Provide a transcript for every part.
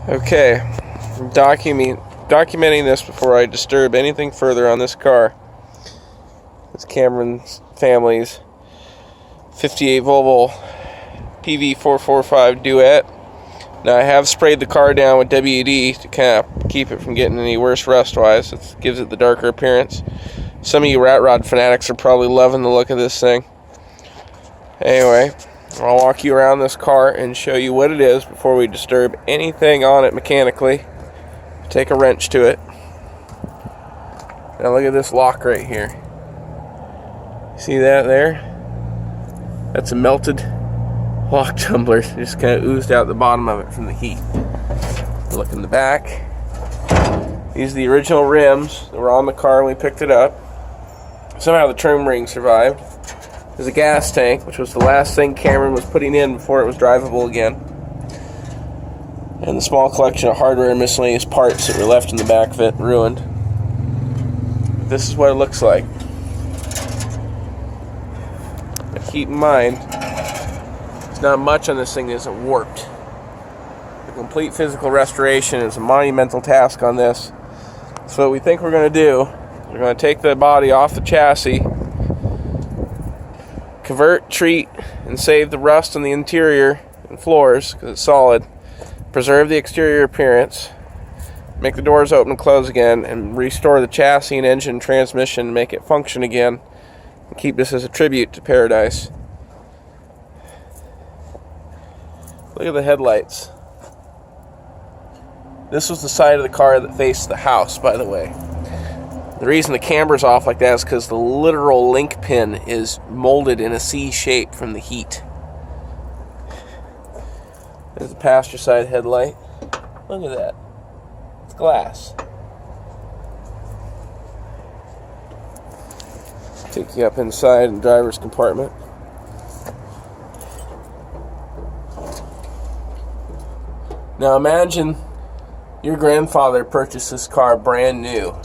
Okay, I'm documenting this before I disturb anything further on this car. It's Cameron's family's 58 Volvo PV445 Duett. Now I have sprayed the car down with WD to kind of keep it from getting any worse rust-wise. It gives it the darker appearance. Some of you rat rod fanatics are probably loving the look of this thing. Anyway, I'll walk you around this car and show you what it is before we disturb anything on it mechanically. Take a wrench to it. Now look at this lock right here. See that there? That's a melted lock tumbler. It just kind of oozed out the bottom of it from the heat. Look in the back. These are the original rims that were on the car when we picked it up. Somehow the trim ring survived. There's a gas tank, which was the last thing Cameron was putting in before it was drivable again. And the small collection of hardware and miscellaneous parts that were left in the back of it, ruined. This is what it looks like. But keep in mind, there's not much on this thing that isn't warped. The complete physical restoration is a monumental task on this. So what we think we're going to do, we're going to take the body off the chassis, convert, treat, and save the rust on the interior and floors because it's solid. Preserve the exterior appearance. Make the doors open and close again, and restore the chassis and engine and transmission and make it function again. And keep this as a tribute to Paradise. Look at the headlights. This was the side of the car that faced the house, by the way. The reason the camber's off like that is because the literal link pin is molded in a C shape from the heat. There's the passenger side headlight. Look at that. It's glass. Take you up inside in the driver's compartment. Now imagine your grandfather purchased this car brand new.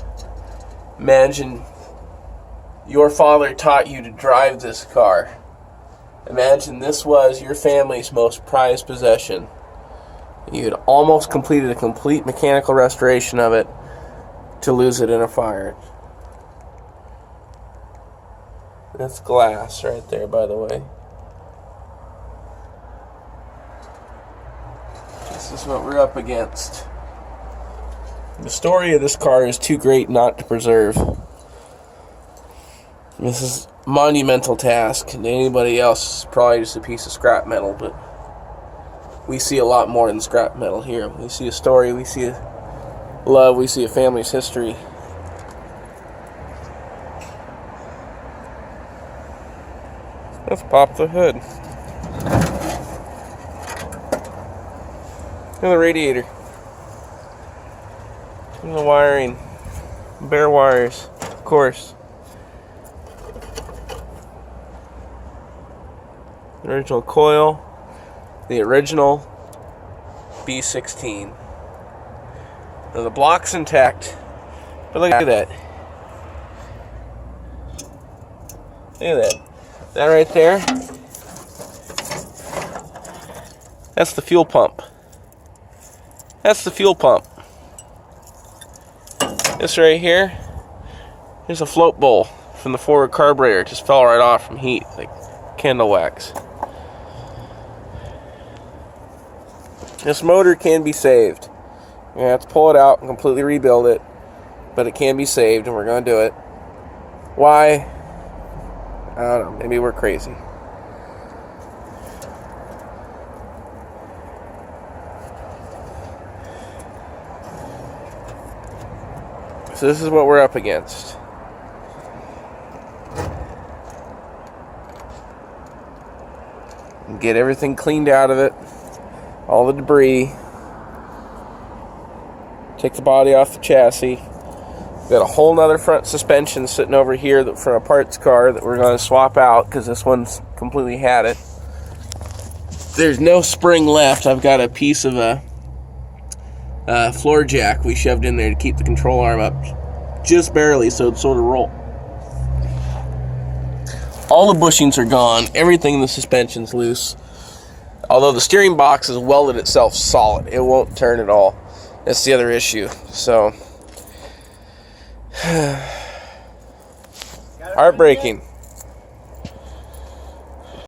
Imagine your father taught you to drive this car. Imagine this was your family's most prized possession. You had almost completed a complete mechanical restoration of it to lose it in a fire. That's glass right there, by the way. This is what we're up against. The story of this car is too great not to preserve. This is a monumental task, and anybody else is probably just a piece of scrap metal, but we see a lot more than scrap metal here. We see a story, we see a love, we see a family's history. Let's pop the hood. Look at the radiator. And the wiring, bare wires, of course. The original coil, the original B16. Now the block's intact, but look at that. Look at that. That right there, that's the fuel pump. That's the fuel pump. This right here, here's a float bowl from the forward carburetor. It just fell right off from heat, like candle wax. This motor can be saved. You're going to have to pull it out and completely rebuild it, but it can be saved, and we're going to do it. Why? I don't know. Maybe we're crazy. So this is what we're up against. Get everything cleaned out of it. All the debris. Take the body off the chassis. Got a whole nother front suspension sitting over here from a parts car that we're going to swap out because this one's completely had it. There's no spring left. I've got a piece of a floor jack we shoved in there to keep the control arm up just barely so it'd sort of roll. All the bushings are gone. Everything in the suspension's loose. Although the steering box is welded itself solid. It won't turn at all. That's the other issue. So, heartbreaking.